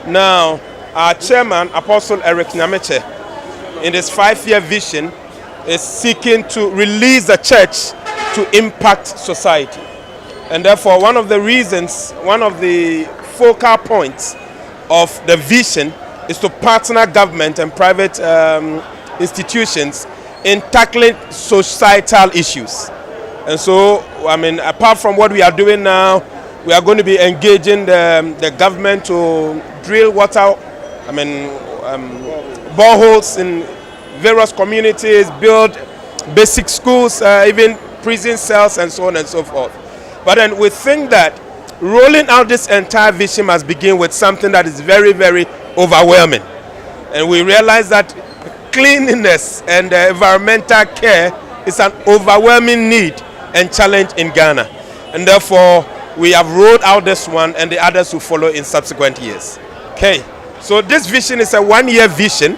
Now, our chairman, Apostle Eric Nyameche, in his 5-year vision, is seeking to release the church to impact society. And therefore, one of the focal points of the vision is to partner government and private institutions in tackling societal issues. And so, apart from what we are doing now, we are going to be engaging the government to drill boreholes in various communities, build basic schools, even prison cells, and so on and so forth. But then we think that rolling out this entire vision must begin with something that is very, very overwhelming. And we realize that cleanliness and environmental care is an overwhelming need and challenge in Ghana. And therefore, we have rolled out this one, and the others will follow in subsequent years. Okay, so this vision is a 1-year vision.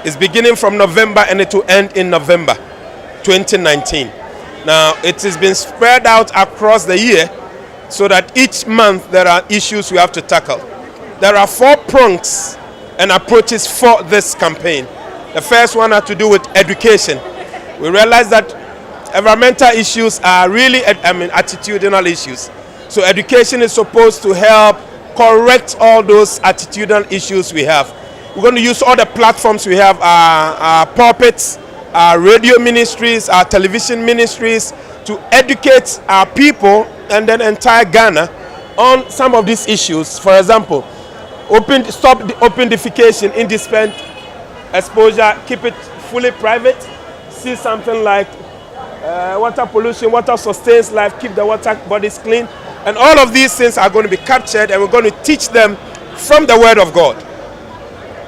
It's beginning from November and it will end in November 2019. Now, it has been spread out across the year so that each month there are issues we have to tackle. There are 4 prongs and approaches for this campaign. The first one has to do with education. We realize that environmental issues are really attitudinal issues. So education is supposed to help correct all those attitudinal issues we have. We're going to use all the platforms we have, our pulpits, our radio ministries, our television ministries, to educate our people and then entire Ghana on some of these issues. For example, stop the open defecation, indiscriminate exposure, keep it fully private. See something like water pollution, water sustains life, keep the water bodies clean. And all of these things are going to be captured, and we're going to teach them from the Word of God,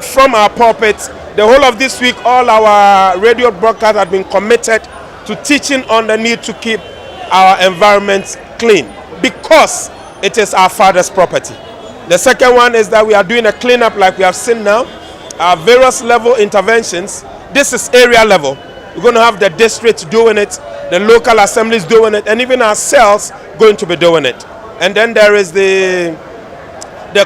from our pulpits. The whole of this week, all our radio broadcasts have been committed to teaching on the need to keep our environment clean, because it is our Father's property. The second one is that we are doing a cleanup like we have seen now. Our various level interventions. This is area level. We're going to have the district doing it, the local assemblies doing it, and even ourselves going to be doing it. And then there is the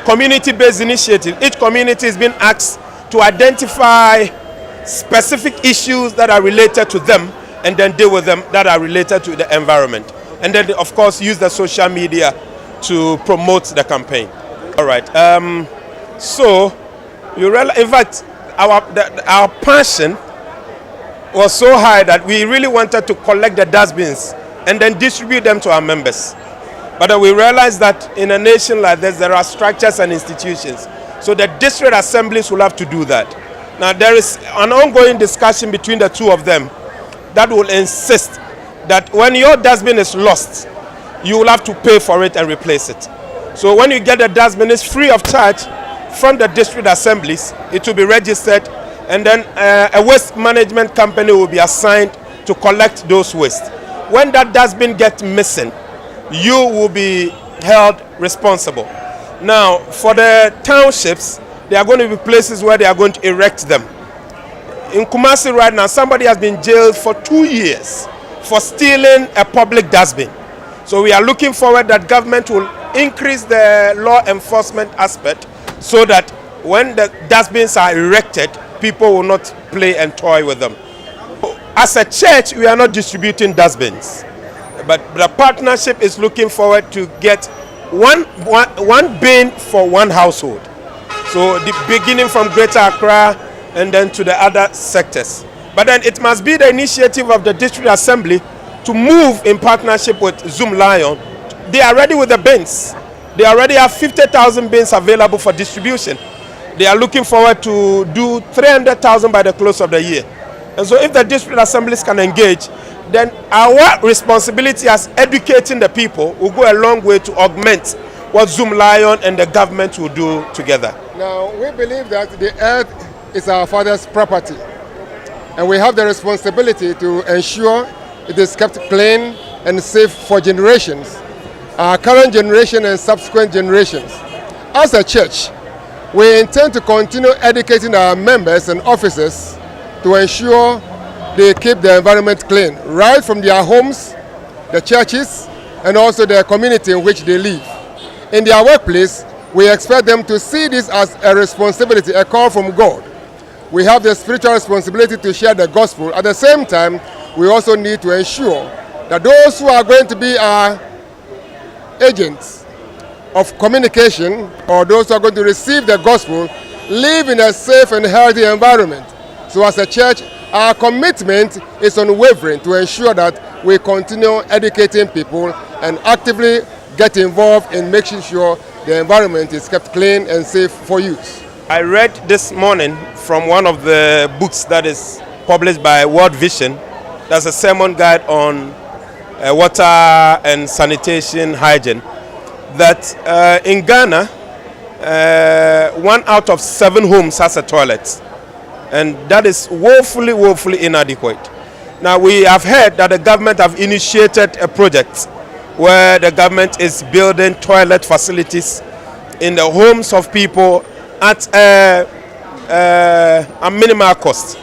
community-based initiative. Each community is being asked to identify specific issues that are related to them and then deal with them that are related to the environment. And then, of course, use the social media to promote the campaign. All right. So, you realize, in fact, our passion was so high that we really wanted to collect the dustbins and then distribute them to our members. But we realized that in a nation like this, there are structures and institutions. So the district assemblies will have to do that. Now, there is an ongoing discussion between the two of them that will insist that when your dustbin is lost, you will have to pay for it and replace it. So when you get the dustbin, it's free of charge from the district assemblies. It will be registered, and then a waste management company will be assigned to collect those waste. When that dustbin gets missing, you will be held responsible. Now, for the townships, there are going to be places where they are going to erect them. In Kumasi right now, somebody has been jailed for 2 years for stealing a public dustbin. So we are looking forward that government will increase the law enforcement aspect so that when the dustbins are erected, people will not play and toy with them. As a church, we are not distributing dustbins, but the partnership is looking forward to get one bin for one household. So beginning from Greater Accra and then to the other sectors. But then it must be the initiative of the district assembly to move in partnership with Zoom Lion. They are ready with the bins. They already have 50,000 bins available for distribution. They are looking forward to do 300,000 by the close of the year. And so if the district assemblies can engage, then our responsibility as educating the people will go a long way to augment what Zoom Lion and the government will do together. Now, we believe that the earth is our Father's property, and we have the responsibility to ensure it is kept clean and safe for generations, our current generation and subsequent generations. As a church, we intend to continue educating our members and officers to ensure they keep the environment clean, right from their homes, the churches, and also the community in which they live. In their workplace, we expect them to see this as a responsibility, a call from God. We have the spiritual responsibility to share the gospel. At the same time, we also need to ensure that those who are going to be our agents of communication, or those who are going to receive the gospel, live in a safe and healthy environment. So as a church, our commitment is unwavering to ensure that we continue educating people and actively get involved in making sure the environment is kept clean and safe for use. I read this morning from one of the books that is published by World Vision. There's a sermon guide on water and sanitation hygiene, that in Ghana, 1 out of 7 homes has a toilet. And that is woefully inadequate. Now, we have heard that the government have initiated a project where the government is building toilet facilities in the homes of people at a minimal cost.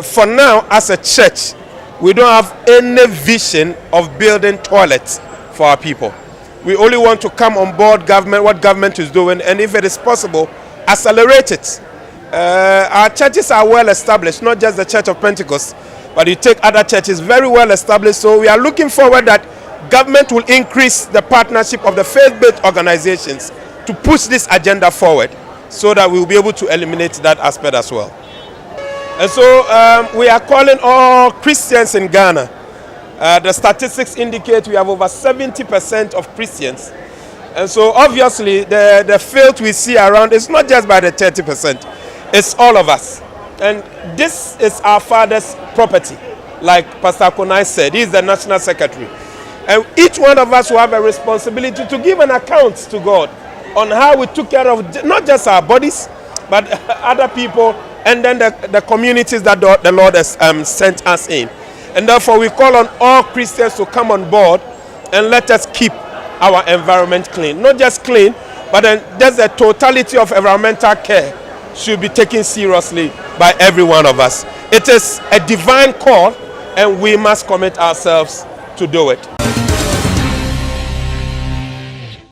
For now, as a church, we don't have any vision of building toilets for our people. We only want to come on board government, what government is doing, and if it is possible, accelerate it. Our churches are well established, not just the Church of Pentecost, but you take other churches very well established. So we are looking forward that government will increase the partnership of the faith-based organizations to push this agenda forward, so that we will be able to eliminate that aspect as well. And so we are calling all Christians in Ghana. The statistics indicate we have over 70% of Christians. And so obviously the filth we see around is not just by the 30%, it's all of us. And this is our father's property, like Pastor Konai said. He is the National Secretary. And each one of us will have a responsibility to give an account to God on how we took care of not just our bodies, but other people, and then the communities that the Lord has sent us in. And therefore we call on all Christians to come on board and let us keep our environment clean. Not just clean, but then there's the totality of environmental care should be taken seriously by every one of us. It is a divine call, and we must commit ourselves to do it.